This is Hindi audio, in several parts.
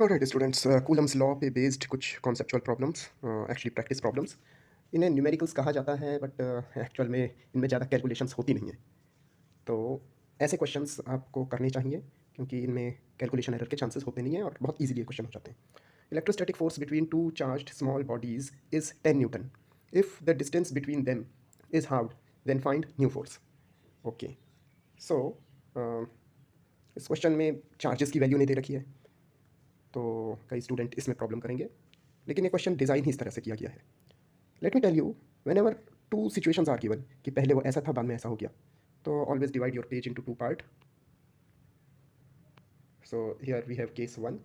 ऑलराइट स्टूडेंट्स, कूलम्स लॉ पे बेस्ड कुछ conceptual problems, actually practice problems. इन्हें न्यूमेरिकल्स कहा जाता है, बट एक्चुअल में इनमें ज़्यादा कैलकुलेशंस होती नहीं हैं। तो ऐसे क्वेश्चंस आपको करने चाहिए, क्योंकि इनमें कैलकुलेशन एरर के चांसेस होते नहीं हैं और बहुत ईजिली क्वेश्चन हो जाते हैं। Electrostatic force between two charged small bodies is 10 newton. If the distance between them is halved, then find new force. Okay, so इस क्वेश्चन में चार्जेस की वैल्यू नहीं दे रखी है, तो कई स्टूडेंट इसमें प्रॉब्लम करेंगे। लेकिन ये क्वेश्चन डिज़ाइन ही इस तरह से किया गया है। Let me tell you, whenever two situations are given कि पहले वो ऐसा था, बाद में ऐसा हो गया, तो always divide your page into two part. So here we have case 1,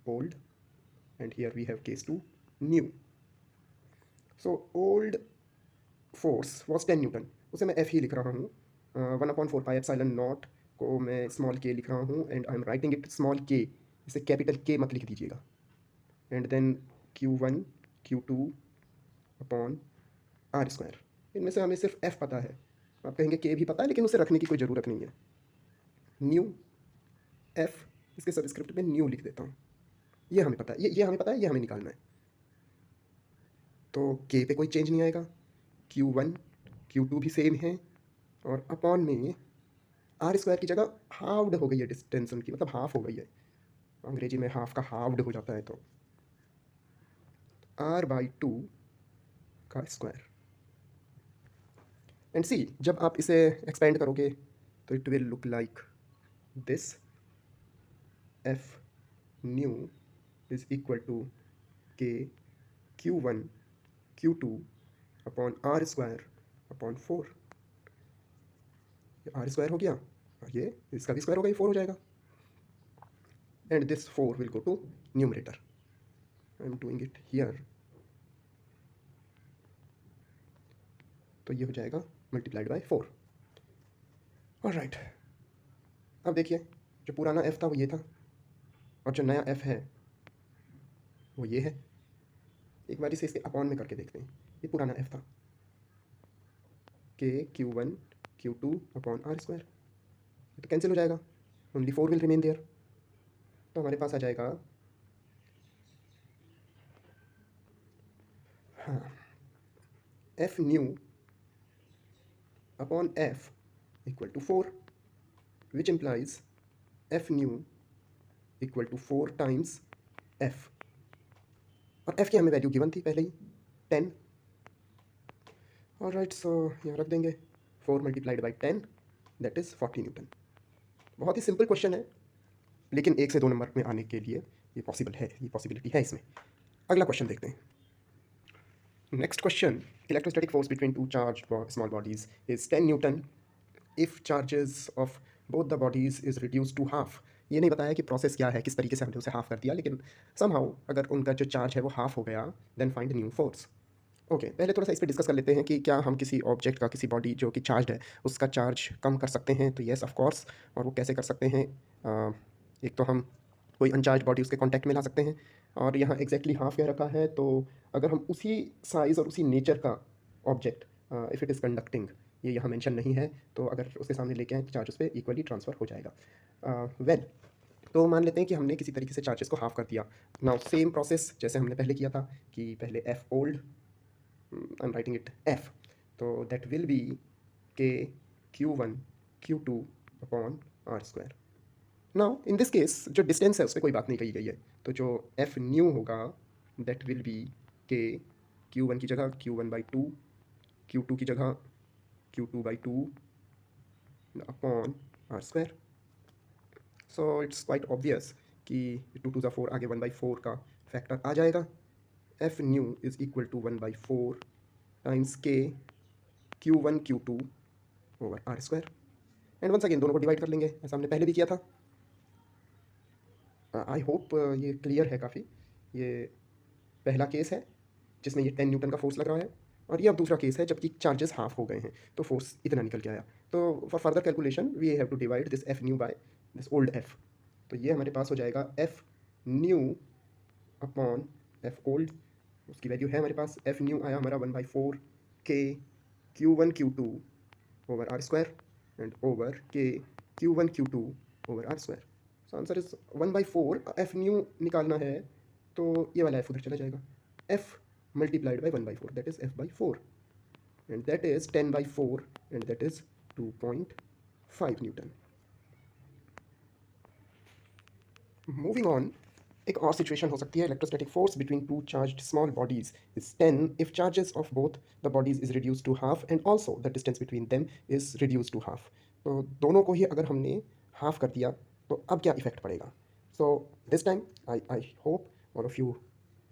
old, and here we have case 2, new. So old force was 10 Newton, उसे मैं F ही लिख रहा हूँ. 1/4πε0 को मैं स्मॉल k लिख रहा हूँ, and I am writing it small k, इसे कैपिटल K मत लिख दीजिएगा. And then Q1 Q2 upon R square. इनमें से हमें सिर्फ F पता है. आप कहेंगे K भी पता है, लेकिन उसे रखने की कोई ज़रूरत नहीं है. न्यू F, इसके सबस्क्रिप्ट में न्यू लिख देता हूँ. ये हमें पता है, ये हमें पता है, ये हमें निकालना है. तो K पे कोई चेंज नहीं आएगा. Q1 Q2 भी सेम है, और अपॉन में आर स्क्वायर की जगह हाफ्ड हो गई है डिस्टेंस उनकी, मतलब हाफ हो गई है. अंग्रेजी में हाफ का हाफ्ड हो जाता है, तो r/2 का स्क्वायर. एंड सी, जब आप इसे एक्सपेंड करोगे तो it will look like this. F new is equal to K Q1 Q2 upon R square upon 4. R square हो गया, और ये इसका भी स्क्वायर होगा, ये 4 हो जाएगा. And this 4 will go to numerator. I am doing it here. तो ये हो जाएगा मल्टीप्लाइड बाय 4. ऑलराइट, अब देखिए, जो पुराना F था वो ये था, और जो नया F है वो ये है. एक बार इसे इसके अपॉन में करके देखते हैं. ये पुराना F था, K Q1 Q2 upon R square. ये तो कैंसिल हो जाएगा, ओनली 4 विल रिमेन देयर. तो हमारे पास आ जाएगा, हाँ, F new upon F equal to 4, which implies F new equal to 4 times F. और F की हमें वैल्यू गिवन थी पहले ही, 10. ऑलराइट, सो यहाँ रख देंगे 4 multiplied by 10, that is 40 Newton. बहुत ही सिंपल क्वेश्चन है, लेकिन 1 से 2 नंबर में आने के लिए ये पॉसिबल है, ये पॉसिबिलिटी है इसमें. अगला क्वेश्चन देखते हैं. Next question, electrostatic force between two charge small bodies is 10 newton if charges of both the bodies is reduce to half. ये नहीं बताया कि प्रोसेस क्या है, किस तरीके से हमने उसे हाफ कर दिया, लेकिन समहाउ अगर उनका जो चार्ज है वो हाफ हो गया, then find new force. Okay, पहले थोड़ा सा इस पर डिस्कस कर लेते हैं कि क्या हम किसी ऑब्जेक्ट का, किसी बॉडी जो कि चार्ज है, उसका चार्ज कम कर सकते हैं. तो येस, ऑफ कोर्स. और वो कैसे कर सकते हैं? एक तो हम कोई अनचार्ज बॉडी उसके कांटेक्ट में ला सकते हैं, और यहाँ एग्जैक्टली हाफ कह रखा है, तो अगर हम उसी साइज़ और उसी नेचर का object, if it is conducting, ये यहाँ मेंशन नहीं है, तो अगर उसके सामने लेके आए तो चार्ज उस पर इक्वली ट्रांसफ़र हो जाएगा. वेल, तो मान लेते हैं कि हमने किसी तरीके से चार्जेस को हाफ कर दिया. नाउ सेम प्रोसेस जैसे हमने पहले किया था, कि पहले F old, I am writing it F, तो that will be K Q1 Q2 upon R square. Now in this case जो डिस्टेंस है उस पर कोई बात नहीं कही गई है, तो जो F न्यू होगा that will be K Q1 की जगह Q1/2, Q2 की जगह Q2/2 upon R square. So it's quite obvious कि 2 2 4, आगे 1/4 का फैक्टर आ जाएगा. F new is equal to 1/4 times K Q1 Q2 over R square. And once again दोनों को डिवाइड कर लेंगे, ऐसा हमने पहले भी किया था. आई होप ये क्लियर है काफ़ी. ये पहला केस है जिसमें ये 10 न्यूटन का फोर्स लग रहा है, और ये अब दूसरा केस है जबकि चार्जेस हाफ हो गए हैं, तो फोर्स इतना निकल के आया. तो for further calculation we have to divide this F new by this old F. तो ये हमारे पास हो जाएगा F new upon F old. उसकी वैल्यू है हमारे पास, F न्यू आया हमारा 1/4 K Q1 Q2 over R square, and over K Q1 Q2 over R square. So answer is 1/4। F new निकालना है तो ये वाला एफ उधर चला जाएगा, F multiplied by 1/4, that is f/4, and that is 10/4, and that is 2.5 newton. Moving on, एक और सिचुएशन हो सकती है, electrostatic force between two charged small bodies is 10 if charges of both the bodies is reduce to half and also the distance between them is reduce to half. तो दोनों को ही अगर हमने हाफ कर दिया तो अब क्या इफेक्ट पड़ेगा? So this time I hope all of you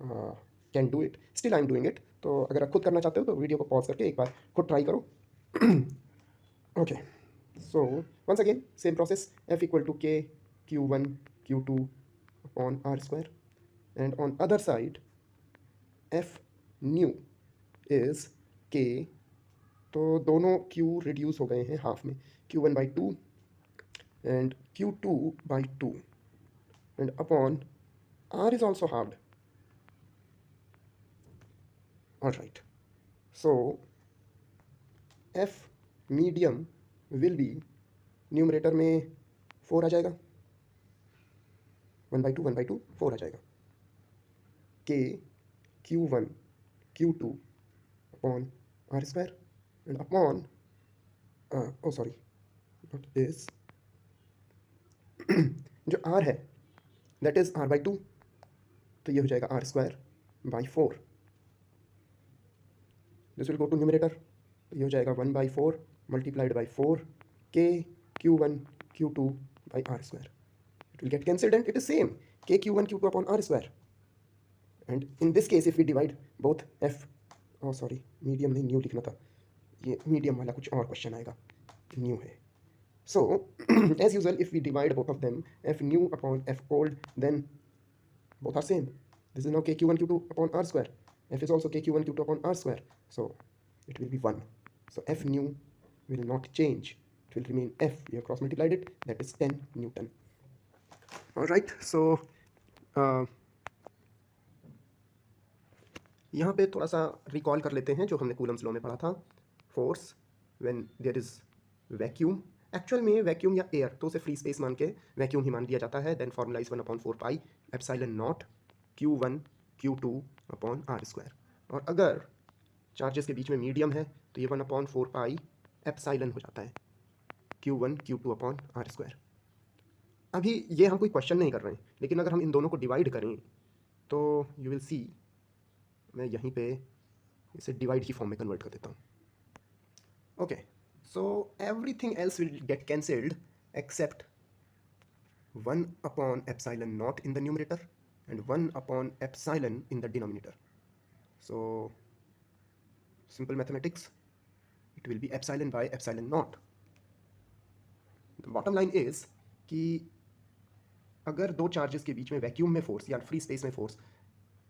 can do it, still I am doing it. तो अगर आप खुद करना चाहते हो तो वीडियो को पॉज करके एक बार खुद ट्राई करो। Okay, so once again same process, f equal to k q1 q2 upon r square, and on other side f new is k, तो दोनों q रिड्यूस हो गए हैं हाफ में, q1/2 and q2/2, and upon r is also halved. All right, so f medium will be, numerator में 4 आ जाएगा, 1/2 4 आ जाएगा, k q1 q2 upon r square, and upon oh sorry not this जो r है that is r/2, तो ये हो जाएगा r²/4, this will go to numerator, तो ये हो जाएगा 1/4 multiplied by 4 k q1 q2 by r², it will get cancelled and it is same, k q1 q2 upon r², and in this case if we divide both f, oh sorry medium नहीं न्यू लिखना था, ये मीडियम वाला कुछ और क्वेश्चन आएगा, न्यू है। So as usual if we divide both of them, f new upon f old, then both are same. This is now k q1 q2 upon r square, f is also k q1 q2 upon r square, so it will be 1. So f new will not change, it will remain f, we have cross multiplied it, that is 10 Newton. Alright, so यहाँ पे थोड़ा सा रिकॉल कर लेते हैं जो हमने कूलम्स लॉ में पढ़ा था, force when there is vacuum, actual में वैक्यूम या एयर तो उसे फ्री स्पेस मान के वैक्यूम ही मान लिया जाता है, then formula is 1/4 pi epsilon naught q1 q2 upon r², और अगर चार्जेस के बीच में मीडियम है तो ये 1/4 पाई एप्सिलॉन हो जाता है q1 q2 अपॉन r²। अभी ये हम कोई क्वेश्चन नहीं कर रहे हैं, लेकिन अगर हम इन दोनों को डिवाइड करें तो यू विल सी, मैं यहीं पे इसे डिवाइड की फॉर्म में कन्वर्ट कर देता हूँ। Okay, so everything else will get cancelled except 1/epsilon naught in the numerator and 1/epsilon in the denominator. So simple mathematics, it will be epsilon by epsilon naught. The bottom line is कि अगर दो चार्जेस के बीच में वैक्यूम में फोर्स या फ्री स्पेस में फोर्स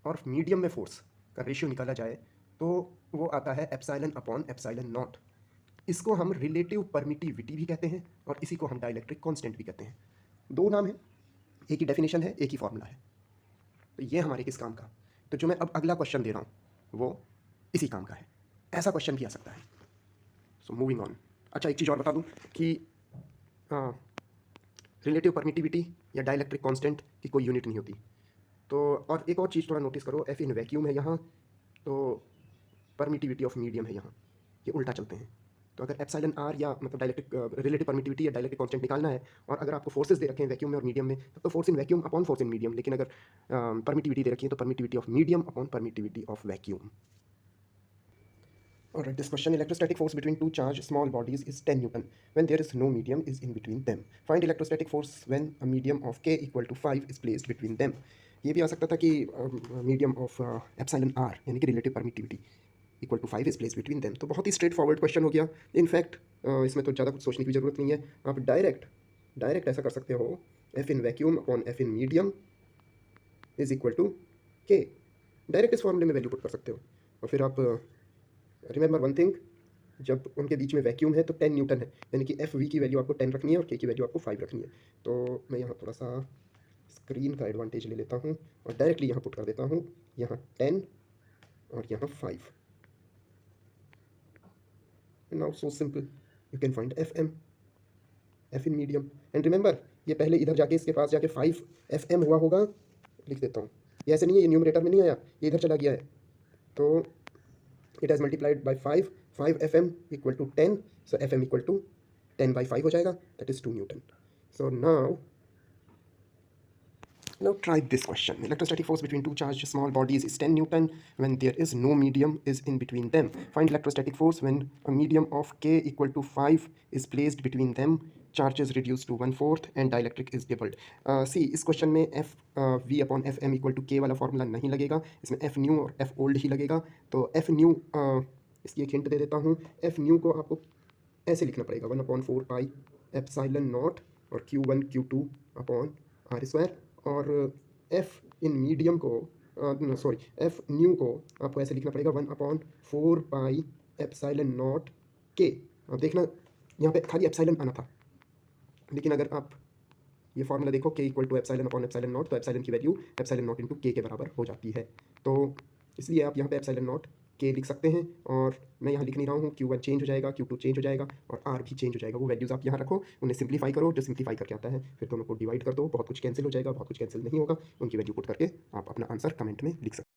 और मीडियम में फोर्स का रेशियो निकाला जाए तो वो आता है एप्सिलॉन अपॉन एप्सिलॉन नॉट। इसको हम रिलेटिव परमिटिविटी भी कहते हैं और इसी को हम डाइलेक्ट्रिक कांस्टेंट भी कहते हैं। दो नाम है, एक ही डेफिनेशन है, एक ही फॉर्मूला है। तो ये हमारे किस काम का, तो जो मैं अब अगला क्वेश्चन दे रहा हूँ वो इसी काम का है, ऐसा क्वेश्चन भी आ सकता है। So moving on. अच्छा एक चीज़ और बता दूँ कि रिलेटिव परमिटिविटी या डाइलेक्ट्रिक कांस्टेंट की कोई यूनिट नहीं होती। तो और एक और चीज़ थोड़ा नोटिस करो, एफ इन वैक्यूम है यहाँ, तो परमिटिविटी ऑफ मीडियम है यहाँ, ये उल्टा चलते हैं। तो अगर एप्सिलॉन आर या मतलब डाइलेक्ट्रिक रिलेटिव परमिटिविटी या डाइलेक्ट्रिक कांस्टेंट निकालना है और अगर आपको फोर्सेस दे रखे हैं वैक्यूम में और मीडियम में, तब तो force in vacuum upon force in medium, लेकिन अगर परमिटिविटी दे रखी है तो permittivity of medium upon permittivity of vacuum. Alright, this question, electrostatic force between two charged small bodies is 10 Newton when there is no medium is in between them. Find electrostatic force when a medium of k equal to 5 is placed between them. ये भी आ सकता था कि मीडियम ऑफ एप्सिलॉन आर यानी कि relative permittivity equal to 5 is place between them. तो बहुत ही स्ट्रेट फॉरवर्ड क्वेश्चन हो गया। इनफैक्ट इसमें तो ज़्यादा कुछ सोचने की ज़रूरत नहीं है, आप डायरेक्ट ऐसा कर सकते हो, F in vacuum upon F in medium is equal to K, direct इस फॉर्मूले में वैल्यू पुट कर सकते हो। और फिर आप रिमेंबर वन थिंग, जब उनके बीच में वैक्यूम है तो 10 न्यूटन है, यानी कि एफ वी की वैल्यू आपको 10 रखनी है और के की वैल्यू आपको 5 रखनी है। तो मैं यहाँ थोड़ा सा स्क्रीन का एडवांटेज ले लेता हूँ और डायरेक्टली यहाँ पुट कर देता हूँ, यहाँ 10 और यहाँ 5। Now so simple, you can find F M, F in medium, and remember ये पहले इधर जाके इसके पास जाके 5 FM हुआ होगा, लिख देता हूँ। ये ऐसे नहीं है, ये न्यूमरेटर में नहीं आया, ये इधर चला गया है, तो it has multiplied by 5 FM equal to 10, so FM equal to 10/5 हो जाएगा, that is 2 newton. So now try this question. Electrostatic force between two charged small bodies is 10 Newton when there is no medium is in between them. Find electrostatic force when a medium of K equal to 5 is placed between them. Charges reduced to 1/4 and dielectric is doubled. See, इस क्वेश्चन में V/FM इक्वल टू K वाला फॉर्मूला नहीं लगेगा, इसमें F न्यू और F ओल्ड ही लगेगा। तो F न्यू, इसकी एक हिंट दे देता हूँ। F न्यू को आपको ऐसे लिखना पड़ेगा 1/4 पाई एप्सिलॉन नॉट और Q1 Q2 upon R square, और एफ इन मीडियम को एफ न्यू को आपको ऐसे लिखना पड़ेगा 1/4 पाई एप्सिलॉन नॉट के। अब देखना यहाँ पे खाली एप्सिलॉन आना था, लेकिन अगर आप ये फॉर्मूला देखो K equal to epsilon upon epsilon naught, तो एप्सिलॉन की वैल्यू एप्सिलॉन नॉट इंटू के बराबर हो जाती है। तो इसलिए आप यहाँ पे एप्सिलॉन नॉट के लिख सकते हैं, और मैं यहाँ लिख नहीं रहा हूँ। Q1 चेंज हो जाएगा, Q2 चेंज हो जाएगा और R भी चेंज हो जाएगा। वो वैल्यूज़ आप यहाँ रखो, उन्हें सिंप्लीफाई करो, जो सिंप्लीफाई करके आता है फिर दोनों को डिवाइड कर दो, बहुत कुछ कैंसिल हो जाएगा, बहुत कुछ कैंसिल नहीं होगा। उनकी वैल्यू पुट करके आप अपना आंसर कमेंट में लिख सकते हैं।